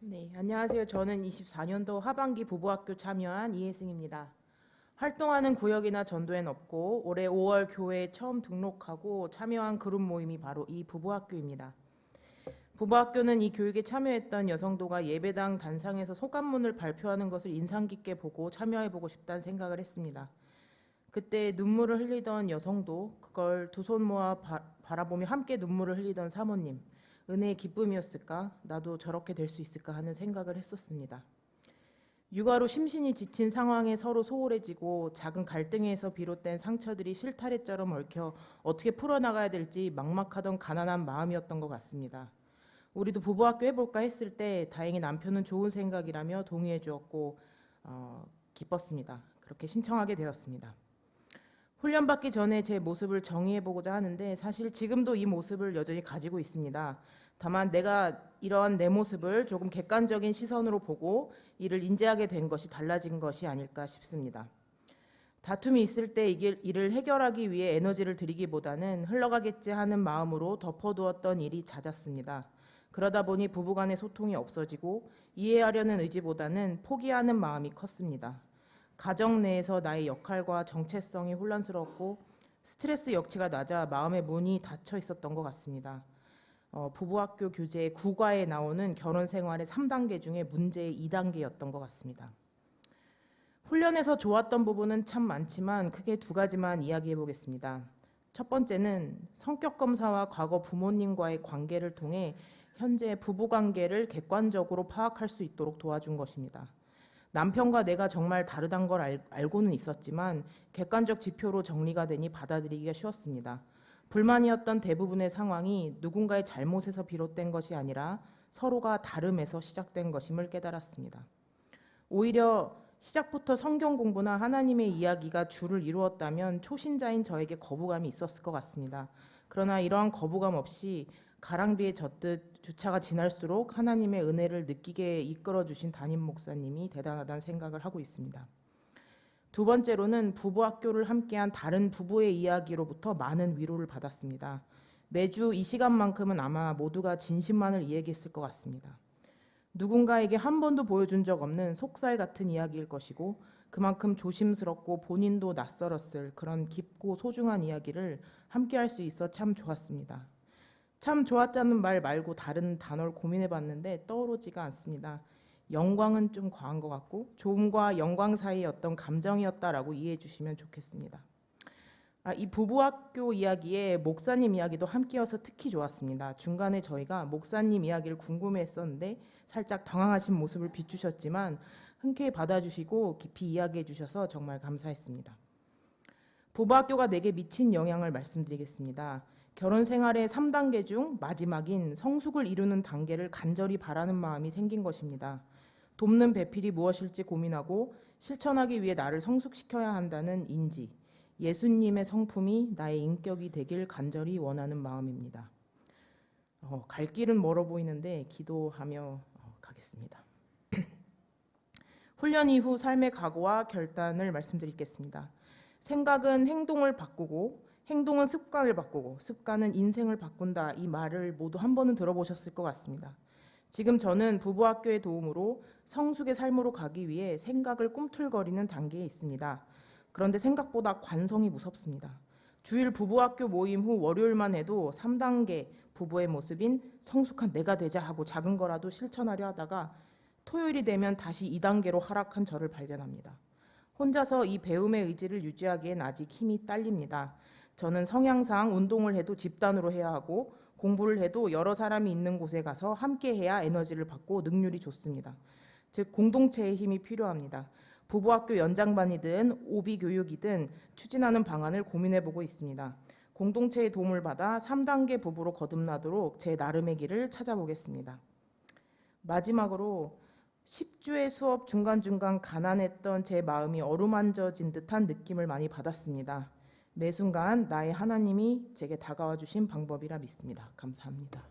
네, 안녕하세요. 저는 24년도 하반기 부부학교 참여한 이혜승입니다. 활동하는 구역이나 전도엔 없고 올해 5월 교회에 처음 등록하고 참여한 그룹 모임이 바로 이 부부학교입니다. 부부학교는 이 교육에 참여했던 여성도가 예배당 단상에서 소감문을 발표하는 것을 인상 깊게 보고 참여해보고 싶다는 생각을 했습니다. 그때 눈물을 흘리던 여성도, 그걸 두 손 모아 바라보며 함께 눈물을 흘리던 사모님, 은혜의 기쁨이었을까? 나도 저렇게 될 수 있을까 하는 생각을 했었습니다. 육아로 심신이 지친 상황에 서로 소홀해지고 작은 갈등에서 비롯된 상처들이 실타래처럼 얽혀 어떻게 풀어나가야 될지 막막하던 가난한 마음이었던 것 같습니다. 우리도 부부학교 해볼까 했을 때 다행히 남편은 좋은 생각이라며 동의해 주었고 기뻤습니다. 그렇게 신청하게 되었습니다. 훈련받기 전에 제 모습을 정의해보고자 하는데 사실 지금도 이 모습을 여전히 가지고 있습니다. 다만 내가 이러한 내 모습을 조금 객관적인 시선으로 보고 이를 인지하게 된 것이 달라진 것이 아닐까 싶습니다. 다툼이 있을 때 이를 해결하기 위해 에너지를 들이기보다는 흘러가겠지 하는 마음으로 덮어두었던 일이 잦았습니다. 그러다 보니 부부간의 소통이 없어지고 이해하려는 의지보다는 포기하는 마음이 컸습니다. 가정 내에서 나의 역할과 정체성이 혼란스러웠고 스트레스 역치가 낮아 마음의 문이 닫혀 있었던 것 같습니다. 부부학교 교재 국가에 나오는 결혼 생활의 3단계 중에 문제의 2단계였던 것 같습니다. 훈련에서 좋았던 부분은 참 많지만 크게 두 가지만 이야기해 보겠습니다. 첫 번째는 성격 검사와 과거 부모님과의 관계를 통해 현재 부부 관계를 객관적으로 파악할 수 있도록 도와준 것입니다. 남편과 내가 정말 다르단 걸 알고는 있었지만 객관적 지표로 정리가 되니 받아들이기가 쉬웠습니다. 불만이었던 대부분의 상황이 누군가의 잘못에서 비롯된 것이 아니라 서로가 다름에서 시작된 것임을 깨달았습니다. 오히려 시작부터 성경 공부나 하나님의 이야기가 주를 이루었다면 초신자인 저에게 거부감이 있었을 것 같습니다. 그러나 이러한 거부감 없이 가랑비에 젖듯 주차가 지날수록 하나님의 은혜를 느끼게 이끌어주신 담임 목사님이 대단하다는 생각을 하고 있습니다. 두 번째로는 부부학교를 함께한 다른 부부의 이야기로부터 많은 위로를 받았습니다. 매주 이 시간만큼은 아마 모두가 진심만을 이야기했을 것 같습니다. 누군가에게 한 번도 보여준 적 없는 속살 같은 이야기일 것이고 그만큼 조심스럽고 본인도 낯설었을 그런 깊고 소중한 이야기를 함께할 수 있어 참 좋았습니다. 참 좋았다는 말 말고 다른 단어를 고민해봤는데 떠오르지가 않습니다. 영광은 좀 과한 것 같고 좋음과 영광 사이의 어떤 감정이었다라고 이해해 주시면 좋겠습니다. 이 부부학교 이야기에 목사님 이야기도 함께여서 특히 좋았습니다. 중간에 저희가 목사님 이야기를 궁금해했었는데 살짝 당황하신 모습을 비추셨지만 흔쾌히 받아주시고 깊이 이야기해 주셔서 정말 감사했습니다. 부부학교가 내게 미친 영향을 말씀드리겠습니다. 결혼 생활의 3단계 중 마지막인 성숙을 이루는 단계를 간절히 바라는 마음이 생긴 것입니다. 돕는 배필이 무엇일지 고민하고 실천하기 위해 나를 성숙시켜야 한다는 인지, 예수님의 성품이 나의 인격이 되길 간절히 원하는 마음입니다. 갈 길은 멀어 보이는데 기도하며 가겠습니다. 훈련 이후 삶의 각오와 결단을 말씀드리겠습니다. 생각은 행동을 바꾸고 행동은 습관을 바꾸고 습관은 인생을 바꾼다. 이 말을 모두 한 번은 들어보셨을 것 같습니다. 지금 저는 부부학교의 도움으로 성숙의 삶으로 가기 위해 생각을 꿈틀거리는 단계에 있습니다. 그런데 생각보다 관성이 무섭습니다. 주일 부부학교 모임 후 월요일만 해도 3단계 부부의 모습인 성숙한 내가 되자 하고 작은 거라도 실천하려 하다가 토요일이 되면 다시 2단계로 하락한 저를 발견합니다. 혼자서 이 배움의 의지를 유지하기엔 아직 힘이 딸립니다. 저는 성향상 운동을 해도 집단으로 해야 하고 공부를 해도 여러 사람이 있는 곳에 가서 함께 해야 에너지를 받고 능률이 좋습니다. 즉 공동체의 힘이 필요합니다. 부부학교 연장반이든 오비 교육이든 추진하는 방안을 고민해보고 있습니다. 공동체의 도움을 받아 3단계 부부로 거듭나도록 제 나름의 길을 찾아보겠습니다. 마지막으로 10주의 수업 중간중간 가난했던 제 마음이 어루만져진 듯한 느낌을 많이 받았습니다. 매 순간 나의 하나님이 제게 다가와 주신 방법이라 믿습니다. 감사합니다.